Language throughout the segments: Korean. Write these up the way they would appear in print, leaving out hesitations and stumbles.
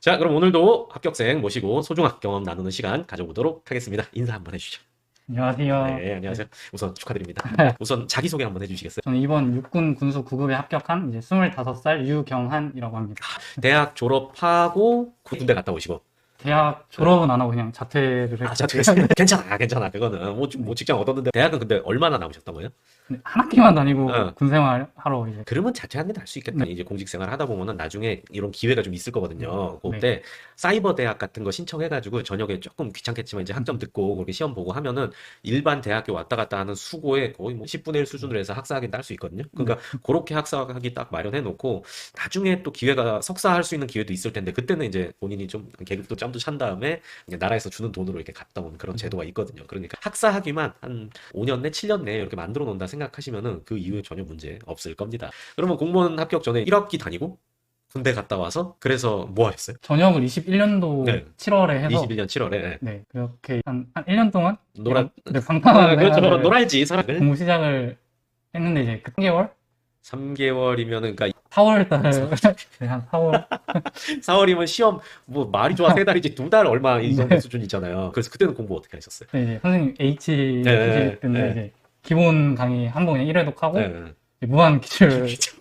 자, 그럼 오늘도 합격생 모시고 소중한 경험 나누는 시간 가져보도록 하겠습니다. 인사 한번 해주시죠. 안녕하세요. 네, 안녕하세요. 우선 축하드립니다. 우선 자기소개 한번 해주시겠어요? 저는 이번 육군 군수 9급에 합격한 이제 25살 유경한이라고 합니다. 대학 졸업하고 군대 갔다 오시고. 대학 졸업은 안 하고 그냥 자퇴를 했고 자퇴했어요. 괜찮아, 괜찮아. 그거는 뭐 직장 얻었는데 대학은 근데 얼마나 남으셨던 거예요? 한 학기만 다니고 어. 군생활 하러 이제 그러면 자퇴하는 게 나을 수 있겠다. 이제 공직 생활 하다 보면은 나중에 이런 기회가 좀 있을 거거든요. 네. 그때 사이버 대학 같은 거 신청해가지고 저녁에 조금 귀찮겠지만 이제 학점 듣고 그렇게 시험 보고 하면은 일반 대학교 왔다 갔다 하는 수고에 거의 뭐 10분의 1 수준으로 해서 학사학위 딸 수 있거든요. 그러니까 그렇게 학사학위 딱 마련해 놓고 나중에 또 기회가 석사할 수 있는 기회도 있을 텐데 그때는 이제 본인이 좀 계급도 짬도 찬 다음에 그냥 나라에서 주는 돈으로 이렇게 갔다 온 그런 제도가 있거든요. 그러니까 학사학위만 한 5년 내, 7년 내에 이렇게 만들어 놓는다 생각하시면은 그 이후에 전혀 문제 없을 겁니다. 그러면 공무원 합격 전에 1학기 다니고 군대 갔다 와서 그래서 뭐 하셨어요? 전역을 21년도 네. 7월에 해서 21년 7월에 네 그렇게 한 1년 동안 노란 방탕한 그렇죠. 생활을 놀아야지 사람을. 공부 시작을 했는데 이제 그 3개월? 3개월이면은 그러니까 4월 달 네, 한 4월 4월이면 시험 뭐 말이 좋아 3달이지 2달 얼마 이 정도 네. 수준 있잖아요. 그래서 그때는 공부 어떻게 하셨어요? 네, 이제 선생님 H 네, 주실 때인데 네. 이제 기본 강의 한 번 그냥 1회독하고 네. 무한 기출 그렇죠.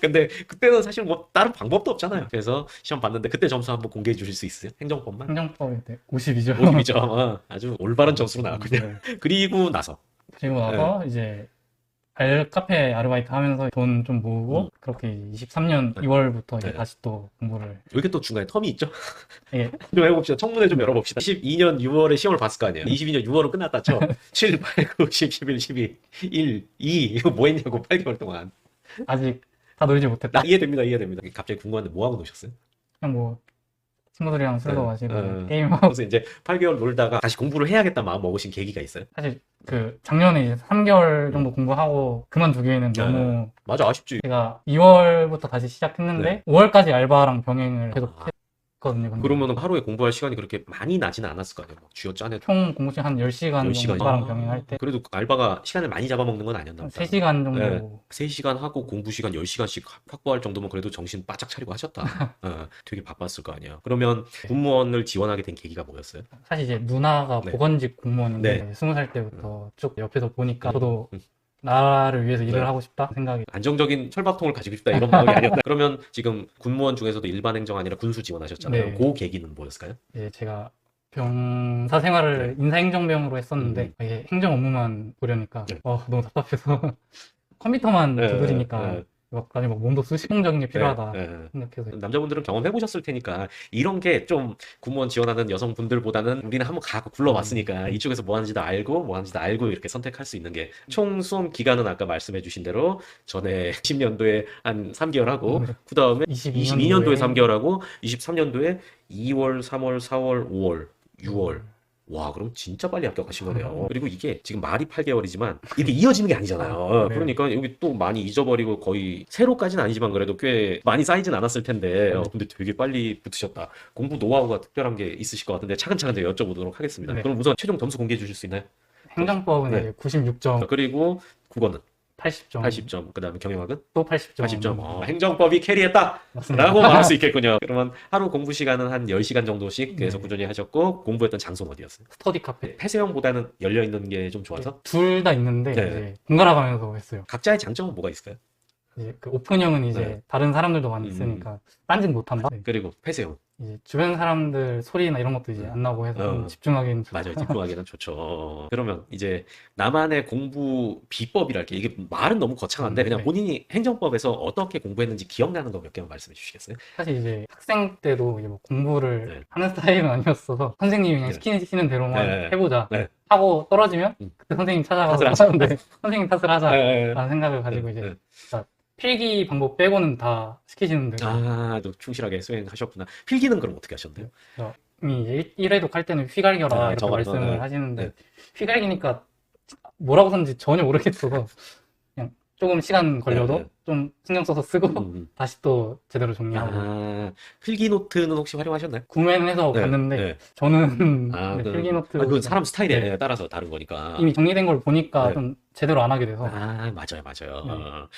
근데 그때는 사실 뭐 다른 방법도 없잖아요. 그래서 시험 봤는데 그때 점수 한번 공개해 주실 수 있어요? 행정법만? 행정법에 52점 52점. 아주 올바른 점수로 나왔군요. 그리고 나서 그리고 나서 이제 카페 아르바이트 하면서 돈 좀 모으고 그렇게 23년 네. 2월부터 이제 네. 다시 또 공부를 이렇게 또 중간에 텀이 있죠? 예, 좀 해봅시다. 청문회 좀 열어봅시다. 22년 6월에 시험을 봤을 거 아니에요. 22년 6월은 끝났다 쳐. 7, 8, 9, 10, 11, 12, 1, 2 이거 뭐 했냐고 8개월 동안. 아직 다 놀지 못했다. 나 이해됩니다. 이해됩니다. 갑자기 궁금한데 뭐 하고 노셨어요? 그냥 뭐 친구들이랑 술도 마시고 게임하고 그래서 이제 8개월 놀다가 다시 공부를 해야겠다 마음 먹으신 계기가 있어요? 사실 그 작년에 이제 3개월 정도 공부하고 그만두기에는 너무 맞아, 아쉽지. 제가 2월부터 다시 시작했는데 네. 5월까지 알바랑 병행을 계속 했거든요. 근데 그러면 하루에 공부할 시간이 그렇게 많이 나지는 않았을 거 아니에요? 막 쥐어짜내 총 공부 시간 한 10시간 10시간. 정도 알바랑 병행할 때 그래도 알바가 시간을 많이 잡아먹는 건 아니었나 보다. 3시간 정도 네. 3시간 하고 공부 시간 10시간씩 확보할 정도면 그래도 정신 바짝 차리고 하셨다. 되게 바빴을 거 아니에요. 그러면 군무원을 지원하게 된 계기가 뭐였어요? 사실 이제 누나가 네. 보건직 공무원인데 네. 20살 때부터 쭉 옆에서 보니까 저도 나라를 위해서 일을 네. 하고 싶다 생각이 안정적인 철밥통을 가지고 싶다 이런 마음이 아니었나? 그러면 지금 군무원 중에서도 일반 행정 아니라 군수 지원하셨잖아요. 네. 그 계기는 뭐였을까요? 이제 제가 병사 생활을 인사행정병으로 했었는데 이게 행정 업무만 보려니까 네. 너무 답답해서 컴퓨터만 네, 두드리니까 네. 막 나중에 막 몸도 수시공적인 게 필요하다 네, 네. 생각해서 남자분들은 경험해 보셨을 테니까 이런 게 좀 군무원 지원하는 여성분들보다는 우리는 한번 가고 굴러봤으니까 이쪽에서 뭐 하는지도 알고 뭐 하는지도 알고 이렇게 선택할 수 있는 게 총 수험 기간은 아까 말씀해 주신 대로 전에 10년도에 한 3개월 하고 그 다음에 22년도에 3개월 하고 23년도에 2월, 3월, 4월, 5월, 6월 와, 그럼 진짜 빨리 합격하신 거네요. 그리고 이게 지금 말이 8개월이지만 이렇게 이어지는 게 아니잖아요. 네. 그러니까 여기 또 많이 잊어버리고 거의 세로까지는 아니지만 그래도 꽤 많이 쌓이진 않았을 텐데 근데 되게 빨리 붙으셨다. 공부 노하우가 특별한 게 있으실 것 같은데 차근차근 제가 여쭤보도록 하겠습니다. 네. 그럼 우선 최종 점수 공개해 주실 수 있나요? 행정법은 네. 이제 96점, 그리고 국어는 80점, 80점, 그 다음에 경영학은 또 80점, 80점. 행정법이 캐리했다! 맞습니다. 라고 말할 수 있겠군요. 그러면 하루 공부 시간은 한 10시간 정도씩 계속 네. 꾸준히 하셨고 공부했던 장소는 어디였어요? 스터디 카페 폐쇄형보다는 열려있는 게 좀 좋아서? 둘 다 있는데 네. 이제 번갈아 가면서 했어요. 각자의 장점은 뭐가 있을까요? 이제 그 오픈형은 이제 네. 다른 사람들도 많이 있으니까 딴짓 못한다. 그리고 폐쇄형. 이제 주변 사람들 소리나 이런 것도 이제 안 나고 해서 좀 집중하기는 좋아요. 맞아요. 집중하기는 좋죠. 그러면 이제 나만의 공부 비법이랄게 이게 말은 너무 거창한데 그냥 네. 본인이 행정법에서 어떻게 공부했는지 기억나는 거 몇 개만 말씀해 주시겠어요? 사실 이제 학생 때도 이제 뭐 공부를 네. 하는 스타일은 아니었어서 선생님이 그냥 네. 시키는 대로만 네. 해보자 네. 하고 떨어지면 그때 선생님 찾아가서 탓을 하자. 하는데 선생님 탓을 하자라는 네. 생각을 가지고 이제 네. 필기 방법 빼고는 다 시키시는 대로 또 충실하게 수행하셨구나. 필기는 그럼 어떻게 하셨나요? 이미 1회독 할 때는 휘갈겨라 이렇게 저거, 말씀을 네. 하시는데 네. 휘갈기니까 뭐라고 썼는지 전혀 모르겠어서 그냥 조금 시간 걸려도 네. 좀 신경 써서 쓰고 다시 또 제대로 정리하고 필기 노트는 혹시 활용하셨나요? 구매는 해서 네, 갔는데 네. 저는 아, 네, 그- 필기 노트 그건 사람 스타일에 네. 따라서 다른 거니까. 이미 정리된 걸 보니까 네. 좀 제대로 안 하게 돼서. 아, 맞아요, 맞아요. 네.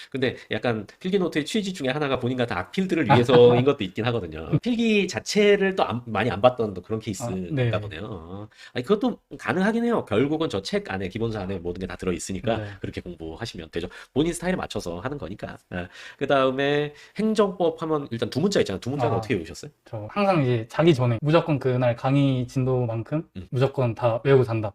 근데 약간 필기노트의 취지 중에 하나가 본인 같은 악필들을 위해서인 것도 있긴 하거든요. 필기 자체를 또 많이 안 봤던 또 그런 케이스인가 네. 보네요. 아니, 그것도 가능하긴 해요. 결국은 저 책 안에, 기본서 안에 모든 게 다 들어있으니까 네. 그렇게 공부하시면 되죠. 본인 스타일에 맞춰서 하는 거니까. 그 다음에 행정법 하면 일단 두 문자 있잖아요. 두 문자는 아, 어떻게 외우셨어요? 저 항상 이제 자기 전에 무조건 그날 강의 진도만큼 음. 무조건 다 외우고 잔다.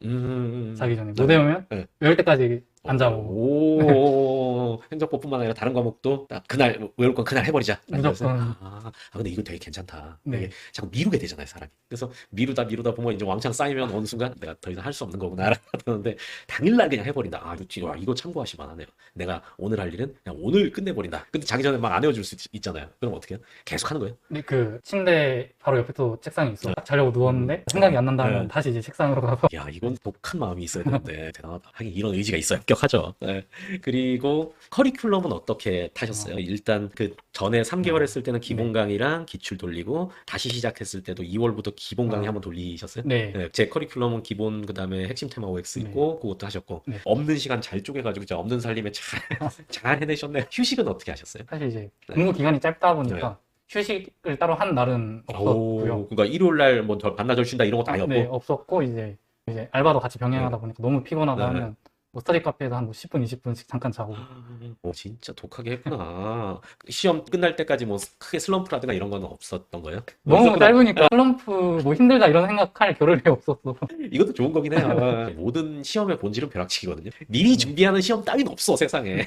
자기 전에. 못 네. 외우면 네. 외울 때까지 안 자고. 오, 행정법뿐만 아니라 다른 과목도 딱 그날 외울 건 그날 해버리자. 아니었어요? 무조건. 근데 이거 되게 괜찮다. 네. 이게 자꾸 미루게 되잖아요, 사람이. 그래서 미루다 보면 이제 왕창 쌓이면 어느 순간 내가 더 이상 할 수 없는 거구나 하는데 당일날 그냥 해버린다. 이거 참고하시면 하네요. 내가 오늘 할 일은 그냥 오늘 끝내버린다. 근데 자기 전에 막 안 외워줄 수 있잖아요. 그럼 어떻게 해요? 계속 하는 거예요? 근데 그 침대 바로 옆에 또 책상이 있어. 딱 자려고 누웠는데 생각이 안 난다면 네. 다시 이제 책상으로 가서. 야, 이건 독한 마음이 있어야 되는데 대단하다. 하긴 이런 의지가 있어야 합격하죠. 네. 그리고 커리큘럼은 어떻게 타셨어요? 일단 그 전에 3개월 했을 때는 기본 강의랑 기출 돌리고 다시 시작했을 때도 2월부터 기본 강의 아. 한번 돌리셨어요? 네. 네, 제 커리큘럼은 기본 그다음에 핵심 테마 OX 네. 있고 그것도 하셨고 네. 없는 시간 잘 쪼개가지고 진짜 없는 살림에 잘 해내셨네. 휴식은 어떻게 하셨어요? 사실 이제 네. 근무 기간이 짧다 보니까 휴식을 따로 한 날은 없었고요. 그러니까 일요일 날뭐 반나절 쉰다 이런 것도 아예 없고. 네, 없었고 이제 알바도 같이 병행하다 보니까 너무 피곤하다 네. 하면 뭐 스터디 카페에서 한 뭐 10분, 20분씩 잠깐 자고. 진짜 독하게 했구나. 시험 끝날 때까지 뭐 크게 슬럼프라든가 이런 건 없었던 거예요? 너무 없었구나. 짧으니까 슬럼프 뭐 힘들다 이런 생각할 겨를이 없었어. 이것도 좋은 거긴 해요. 모든 시험의 본질은 벼락치기거든요. 미리 준비하는 시험 따윈 없어, 세상에.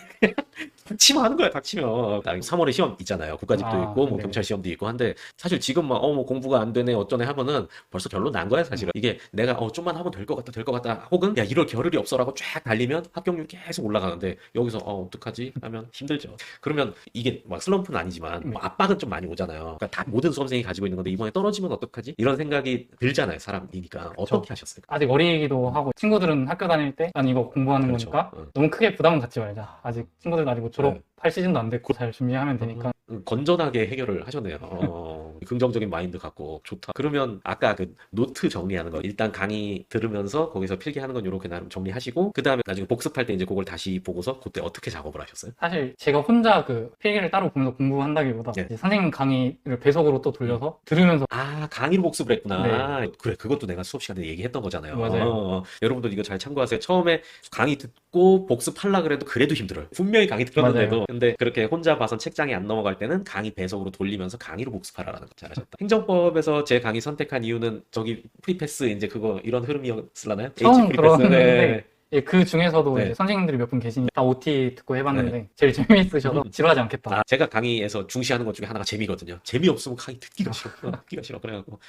닥치면 하는 거야, 닥치면. 3월에 시험 있잖아요. 국가직도 아, 있고, 뭐 네. 경찰 시험도 있고 한데, 사실 지금 막, 뭐 공부가 안 되네, 어쩌네 하면은 벌써 결론 난 거야, 사실은. 이게 내가, 좀만 하면 될 것 같다, 될 것 같다. 혹은, 야, 이럴 겨를이 없어라고 쫙 달리면 합격률이 계속 올라가는데, 여기서, 어떡하지? 하면 힘들죠. 그러면 이게 막 슬럼프는 아니지만, 뭐 압박은 좀 많이 오잖아요. 그러니까 다 모든 수험생이 가지고 있는 건데, 이번에 떨어지면 어떡하지? 이런 생각이 들잖아요, 사람이니까. 어떻게 하셨어요? 아직 어리기도 하고 친구들은 학교 다닐 때 난 이거 공부하는 그렇죠. 거니까 너무 크게 부담은 갖지 말자. 아직 친구들 아직 뭐 네. 졸업할 시즌도 안 됐고 잘 준비하면 되니까. 건전하게 해결을 하셨네요. 긍정적인 마인드 갖고 좋다. 그러면 아까 그 노트 정리하는 거 일단 강의 들으면서 거기서 필기하는 건 이렇게 나름 정리하시고 그 다음에 나중에 복습할 때 이제 그걸 다시 보고서 그때 어떻게 작업을 하셨어요? 사실 제가 혼자 그 필기를 따로 보면서 공부한다기보다 네. 이제 선생님 강의를 배속으로 또 돌려서 들으면서 강의로 복습을 했구나. 네. 그래, 그것도 내가 수업 시간에 얘기했던 거잖아요. 맞아요. 여러분들 이거 잘 참고하세요. 처음에 강의 듣고 복습하려 그래도 힘들어요. 분명히 강의 들었는데도. 맞아요. 근데 그렇게 혼자 봐선 책장에 안 넘어갈 때는 강의 배속으로 돌리면서 강의로 복습하라는 거 잘하셨다. 행정법에서 제 강의 선택한 이유는 저기 프리패스 이제 그거 이런 흐름이었을라나요? 처음 프리패스. 들었는데 예, 그 중에서도 네. 이제 선생님들이 몇 분 계시니 다 OT 듣고 해봤는데 제일 재미있으셔서 지루하지 않겠다. 제가 강의에서 중시하는 것 중에 하나가 재미거든요. 재미없으면 강의 듣기가 싫어. 듣기가 싫어. 그래갖고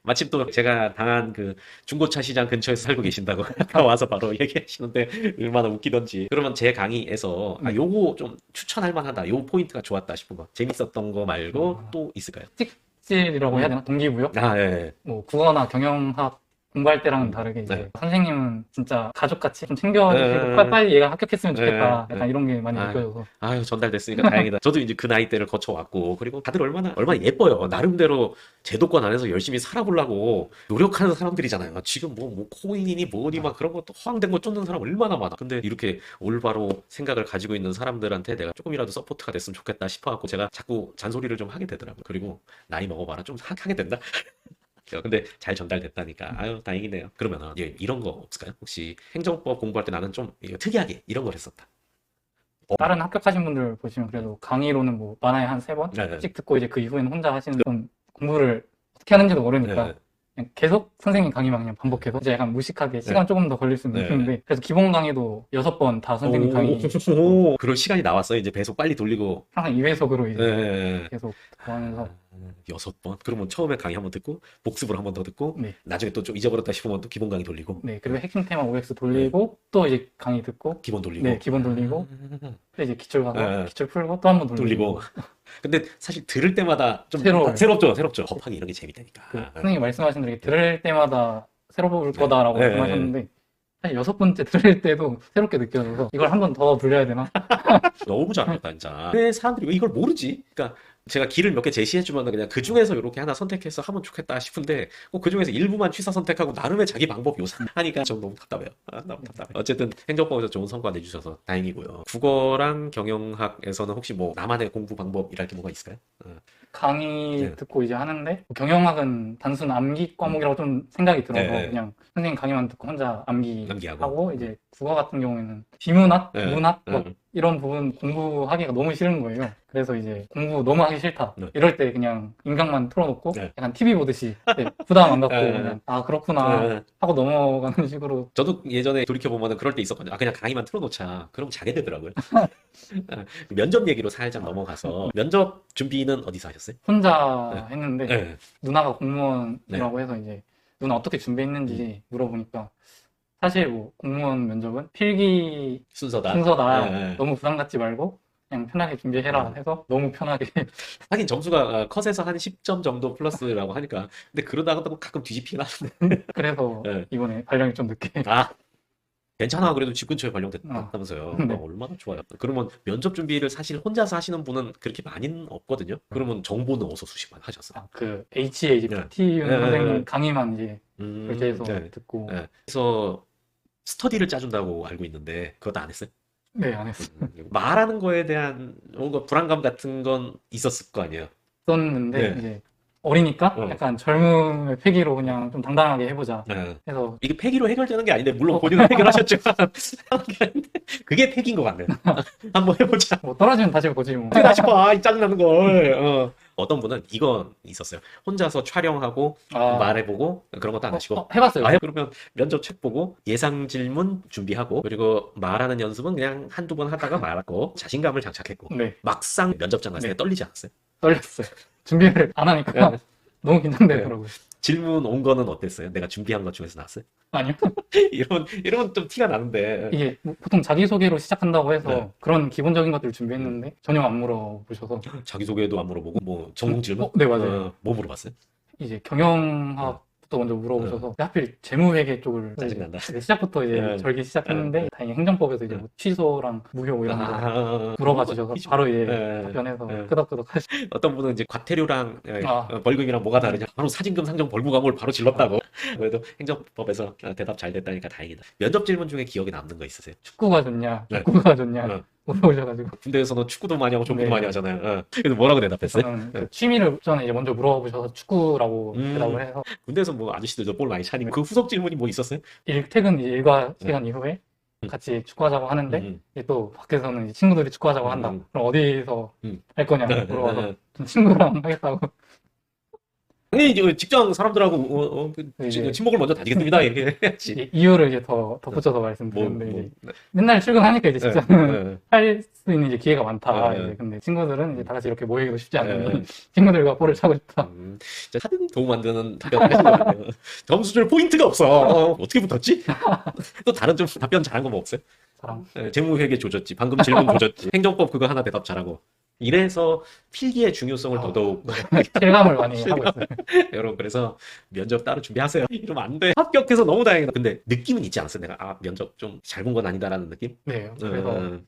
마침 또 제가 당한 그 중고차 시장 근처에서 살고 계신다고 아까 와서 바로 얘기하시는데 얼마나 웃기던지. 그러면 제 강의에서 요거 좀 추천할 만하다. 요 포인트가 좋았다 싶은 거. 재밌었던 거 말고 또 있을까요? 특질이라고 해야 되나? 동기부여? 예. 뭐 국어나 경영학 공부할 때랑은 다르게 이제 네. 선생님은 진짜 가족같이 좀 챙겨주시고 네. 빨리 얘가 합격했으면 좋겠다. 네. 약간 이런 게 많이 아유. 느껴져서. 아유, 전달됐으니까 다행이다. 저도 이제 그 나이대를 거쳐왔고, 그리고 다들 얼마나 예뻐요. 나름대로 제도권 안에서 열심히 살아보려고 노력하는 사람들이잖아요. 지금 뭐 코인이니 뭐니 막 그런 것도 허황된 거 쫓는 사람 얼마나 많아. 근데 이렇게 올바로 생각을 가지고 있는 사람들한테 내가 조금이라도 서포트가 됐으면 좋겠다 싶어갖고 제가 자꾸 잔소리를 좀 하게 되더라고요. 그리고 나이 먹어봐라. 좀 하게 된다. 근데 잘 전달됐다니까 아유 다행이네요. 그러면은 이런 거 없을까요? 혹시 행정법 공부할 때 나는 좀 이거 특이하게 이런 걸 했었다. 다른 합격하신 분들 보시면 그래도 강의로는 뭐 많아야 한 3번씩 네. 듣고 이제 그 이후에는 혼자 하시는 좀 공부를 어떻게 하는지도 모르니까 네. 그냥 계속 선생님 강의만 그냥 반복해서 이제 약간 무식하게 시간 조금 더 걸릴 수는 네. 있는데 그래서 기본 강의도 6번 다 선생님 강의 오, 그럴 시간이 나왔어요. 이제 배속 빨리 돌리고. 항상 2회속으로 이제 네. 계속 하면서 6번. 그러면 처음에 강의 한번 듣고 복습을 한번 더 듣고 네. 나중에 또 좀 잊어버렸다 싶으면 또 기본 강의 돌리고 네, 그리고 핵심 테마 OX 돌리고 또 이제 강의 듣고 기본 돌리고. 네, 기본 돌리고 또 이제 기출 가서 네. 기출 풀고 또 한 번 돌리고. 근데 사실 들을 때마다 좀 새로워요. 새롭죠. 곱하기 이런 게 재밌다니까. 그 선생님이 말씀하신 대로 이렇게 들을 때마다 새로울 거다라고 네. 말씀하셨는데 사실 6번째 들을 때도 새롭게 느껴져서 이걸 한 번 더 돌려야 되나? 너무 잘했다 진짜. 왜 사람들이 왜 이걸 모르지? 그러니까 제가 길을 몇 개 제시해주면 그냥 그 중에서 이렇게 하나 선택해서 하면 좋겠다 싶은데 꼭 그 중에서 일부만 취사 선택하고 나름의 자기 방법 요상하니까 좀 너무 답답해요. 너무 답답해. 어쨌든 행정법에서 좋은 성과 내주셔서 다행이고요. 국어랑 경영학에서는 혹시 뭐 나만의 공부 방법이랄 게 뭐가 있을까요? 강의 네. 듣고 이제 하는데 경영학은 단순 암기 과목이라고 좀 생각이 들어서 네. 그냥 선생님 강의만 듣고 혼자 암기하고. 암기하고 이제 국어 같은 경우에는 비문학, 네. 문학 뭐 이런 부분 공부하기가 너무 싫은 거예요. 그래서 이제 공부 너무 하기 싫다. 네. 이럴 때 그냥 인강만 틀어놓고 네. 약간 TV 보듯이 부담 안 갖고 네. 그냥 아 그렇구나 네. 하고 넘어가는 식으로. 저도 예전에 돌이켜보면 그럴 때 있었거든요. 아, 그냥 강의만 틀어놓자. 그럼 자게 되더라고요. 면접 얘기로 살짝 넘어가서 면접 준비는 어디서 하셨어요? 혼자 했는데 네. 누나가 공무원이라고 해서 이제 누나 어떻게 준비했는지 물어보니까 사실 뭐 공무원 면접은 필기 순서다. 순서다. 네. 너무 부담 갖지 말고 그냥 편하게 준비해라 해서 너무 편하게. 하긴 점수가 컷에서 한 10점 정도 플러스라고 하니까. 근데 그러다가도 가끔 뒤집히긴 하는데. 그래서 네. 이번에 발령이 좀 늦게. 아, 괜찮아. 그래도 집 근처에 발령됐다면서요. 네. 얼마나 좋아요. 그러면 면접 준비를 사실 혼자서 하시는 분은 그렇게 많이는 없거든요. 그러면 정보는 어디서 수집만 하셨어요? 그 HA 네. PT윤 네. 선생님 강의만 이제 결제해서 네. 듣고. 네. 그래서 스터디를 짜준다고 알고 있는데 그것도 안 했어요? 네, 안 했어요. 말하는 거에 대한 뭔가 불안감 같은 건 있었을 거 아니에요. 썼는데 네. 이제 어리니까 약간 젊음의 패기로 그냥 좀 당당하게 해보자 네. 해서. 이게 패기로 해결되는 게 아닌데 물론 본인은 해결하셨지만 그게 패기인 것 같네요. 한번 해보자. 뭐 떨어지면 다시 보지 뭐. 다시 봐, 이 짜증나는 걸. 어떤 분은 이건 있었어요. 혼자서 촬영하고 말해보고 그런 것도 안 하시고. 해봤어요. 그러면 면접 책 보고 예상 질문 준비하고 그리고 말하는 연습은 그냥 한두 번 하다가 말하고 자신감을 장착했고. 네, 막상 면접장 갔을 때 네. 떨리지 않았어요? 떨렸어요. 준비를 안 하니까 너무 긴장되더라고요. 질문 온 거는 어땠어요? 내가 준비한 것 중에서 나왔어요? 아니요. 이러면 좀 티가 나는데. 이게 뭐 보통 자기소개로 시작한다고 해서 네. 그런 기본적인 것들을 준비했는데 전혀 안 물어보셔서. 자기소개도 안 물어보고 뭐 전공 질문? 네, 맞아요. 뭐 물어봤어요? 이제 경영학부터 먼저 물어보셔서 하필 재무회계 쪽을 짜증난다. 이제 시작부터 이제 네. 절기 시작했는데 다행히 행정법에서 이제 뭐 취소랑 무효 이런 거 물어봐 주셔서 이죠. 바로 이제 네. 답변해서 네. 끄덕끄덕 하시. 어떤 분은 이제 과태료랑 아. 벌금이랑 뭐가 다르냐? 바로 사징금 상정 벌부과목을 바로 질렀다고. 그래도 행정법에서 대답 잘 됐다니까 다행이다. 면접 질문 중에 기억에 남는 거 있으세요? 축구가 좋냐, 네. 축구가 좋냐 네. 물어보셔가지고 군대에서는 축구도 많이 하고 족구도 네. 많이 하잖아요. 그래서 뭐라고 대답했어요? 저는 그 취미를 전에 이제 먼저 물어보셔서 축구라고 대답을 해서. 군대에서 뭐 아저씨들도 볼 많이 차니까 그 후속 질문이 뭐 있었어요? 퇴근 이제 일과 시간 이후에 같이 축구하자고 하는데 이제 또 밖에서는 이제 친구들이 축구하자고 한다. 그럼 어디서 할 거냐 물어봐서 좀 친구랑 하겠다고. 아니 이제 직장 사람들하고 이제 친목을 먼저 다지겠습니다 이렇게 해야지. 이제 이유를 이제 더 덧붙여서 말씀드렸는데 이제 네. 맨날 출근하니까 이제 직장은 네. 할 수 있는 이제 기회가 많다. 네. 이제 근데 친구들은 이제 다 같이 이렇게 모이기도 쉽지 않으니 네. 친구들과 볼을 차고 싶다. 진짜 하든 도움 안 되는 답변을 하신 것 같아요. 점수 줄 포인트가 없어. 어떻게 붙었지? 또 다른 좀 답변 잘한 거 뭐 없어요? 사람. 재무회계 조졌지. 방금 질문 조졌지. 행정법 그거 하나 대답 잘하고. 이래서 필기의 중요성을 더더욱 실감을 많이 하고 있어요. 여러분 그래서 면접 따로 준비하세요. 이러면 안 돼. 합격해서 너무 다행이다. 근데 느낌은 있지 않았어요? 내가 면접 좀 잘 본 건 아니다라는 느낌? 네, 그래서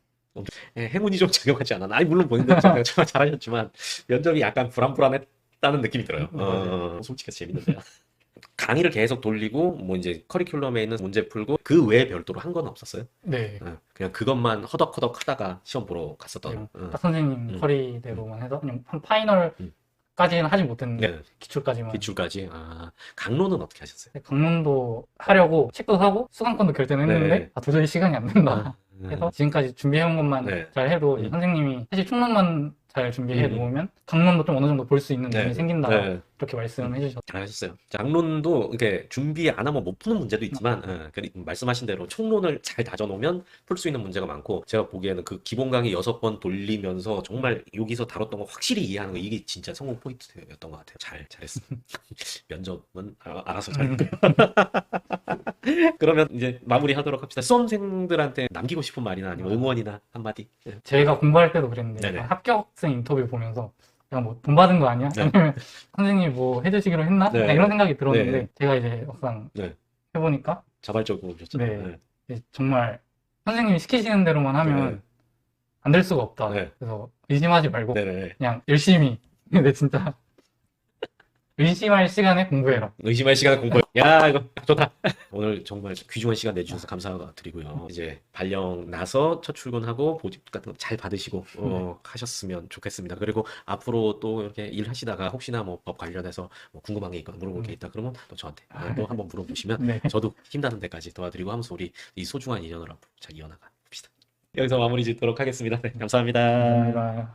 행운이 좀 작용하지 않아. 아니 물론 본인도 정말 잘하셨지만 면접이 약간 불안불안했다는 느낌이 들어요. 솔직히 재밌는데요. 강의를 계속 돌리고 뭐 이제 커리큘럼에 있는 문제 풀고 그 외에 별도로 한 건 없었어요? 네. 그냥 그것만 허덕허덕 하다가 시험 보러 갔었던. 딱 선생님 커리대로만 해서 그냥 한 파이널까지는 하지 못했는데 네. 기출까지만. 기출까지. 강론은 어떻게 하셨어요? 강론도 하려고 책도 사고 수강권도 결제는 했는데 네. 도저히 시간이 안 된다 해서 지금까지 준비해온 것만 네. 잘 해도 이제 선생님이 사실 총론만 잘 준비해 놓으면 강론도 좀 어느 정도 볼 수 있는 눈이 생긴다. 이렇게 말씀해 주셨어요. 잘하셨어요. 강론도 이렇게 준비 안 하면 못 푸는 문제도 있지만 말씀하신 대로 총론을 잘 다져놓으면 풀 수 있는 문제가 많고 제가 보기에는 그 기본 강의 6번 돌리면서 정말 여기서 다뤘던 거 확실히 이해하는 거 이게 진짜 성공 포인트였던 것 같아요. 잘했어. 면접은 알아서 잘. 그러면 이제 마무리하도록 합시다. 수험생들한테 남기고 싶은 말이나 아니면 응원이나 한마디. 제가 공부할 때도 그랬는데 네네. 합격생 인터뷰 보면서 내가 뭐 돈 받은 거 아니야? 네. 아니면 선생님이 뭐 해주시기로 했나? 네. 약간 이런 생각이 들었는데 네. 제가 이제 막상 네. 해보니까 자발적으로 오셨죠. 네. 정말 선생님이 시키시는 대로만 하면 안 될 수가 없다. 네. 그래서 의심하지 말고 네네. 그냥 열심히 근데 진짜 의심할 시간에 공부해라. 의심할 시간을 공부해. 야, 이거 좋다. 오늘 정말 귀중한 시간 내주셔서 감사드리고요. 이제 발령 나서 첫 출근하고 보직 같은 거 잘 받으시고 하셨으면 좋겠습니다. 그리고 앞으로 또 이렇게 일하시다가 혹시나 뭐 법 관련해서 뭐 궁금한 게 있거나 물어볼 게 있다 그러면 또 저한테 또 한번 물어보시면 네. 저도 힘나는 데까지 도와드리고 하면서 우리 이 소중한 인연을 앞으로 잘 이어나가 봅시다. 여기서 마무리 짓도록 하겠습니다. 네, 감사합니다. 감사합니다.